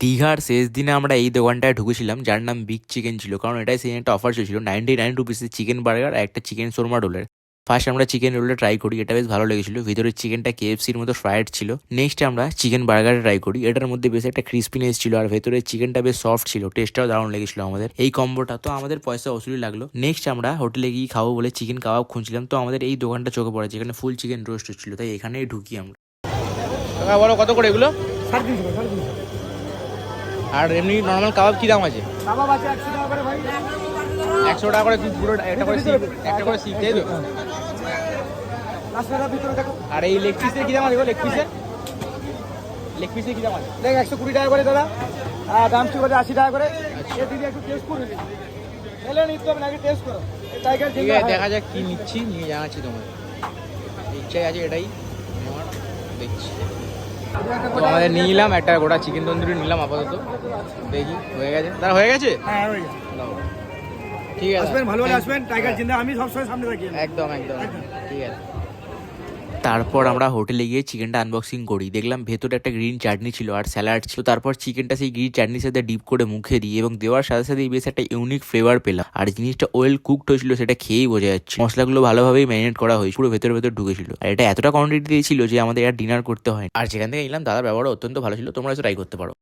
দীঘার শেষ দিনে আমরা এই দোকানটায় ঢুকেছিলাম যার নাম বিগ চিকেন ছিল, কারণ এটাই সেই একটা অফার চলছিল 99 রুপিসের চিকেন বার্গার আর একটা চিকেন শোরমা রোলের। ফার্স্ট আমরা চিকেন রোলটা ট্রাই করি, এটা বেশ ভালো লেগেছিল। ভিতরের চিকেনটা কেএফসির মতো ফ্রাইড ছিল। নেক্সট আমরা চিকেন বার্গার ট্রাই করি, এটার মধ্যে বেশ একটা ক্রিস্পিনেস ছিল আর ভেতরের চিকেনটা বেশ সফট ছিল। টেস্টটাও দারুণ লেগেছিল আমাদের এই কম্বোটা, তো আমাদের পয়সা ওসুলি লাগলো। নেক্সট আমরা হোটেলে গিয়ে খাবো বলে চিকেন কাবাব খুঁজছিলাম, তো আমাদের এই দোকানটা চোখে পড়ে যেখানে ফুল চিকেন রোস্ট ছিল, তাই এখানেই ঢুকি আমরা। বলো কত করে এগুলো? 350 আর এমনি নর্মাল কাবাব কি দাম আছে? কাবাব আছে 100 টাকা করে ভাই। 100 টাকা করে পুরো একটা করে সিক, একটা করে সিক তাই তো? রাস্তার ভিতরে দেখো। আর এই লেগ পিসের কি দাম আছে? লেগ পিসের কি দাম আছে? দেখ 120 টাকা করে দাদা, আর দাম ঠিক আছে 80 টাকা করে। এ দিদি একটু টেস্ট করে নিন, এলে নিতে হবে নাকি টেস্ট করো। এই টাইগার ঠিক আছে, দেখা যাক কি নিচ্ছি, নিয়ে জানাচ্ছি তোমার। ইচ্ছাই আছে এটাই নেওয়ার, দেখছি। তো আমাদের নিয়ে নিলাম একটা গোটা চিকেন তন্দুরি নিলাম আপাতত, দেখি হয়ে গেছে। তারা হয়ে গেছে? হ্যাঁ হয়ে গেছে। দাও। ঠিক আছে, আসবেন ভালো হলে আসবেন, টাইগার জিন্দা আমি সবসময় সামনে থাকি। একদম একদম ঠিক আছে। তারপর আমরা হোটেলে গিয়ে চিকেনটা আনবক্সিং করি, দেখলাম ভেতরে একটা গ্রিন চাটনি ছিল আর স্যালাড ছিল। তারপর চিকেনটা সেই গ্রিন চাটনির সাথে ডিপ করে মুখে দিই এবং দেওয়ার সাথে সাথেই বেশ একটা ইউনিক ফ্লেভার পেলাম। আর জিনিসটা ওয়েল কুকড হয়েছিল, সেটা খেয়েই বোঝা যাচ্ছে। মশলাগুলো ভালোভাবেই ম্যারিনেট করা হয়েছিল, পুরো ভেতরে ঢুকেছিল। আর এটা এতটা কোয়ান্টিটি দিয়েছিল যে আমাদের আর ডিনার করতে হয়। আর যেখান থেকে নিলাম দাদার ব্যবহার অত্যন্ত ভালো ছিল, তোমরা ট্রাই করতে পারো।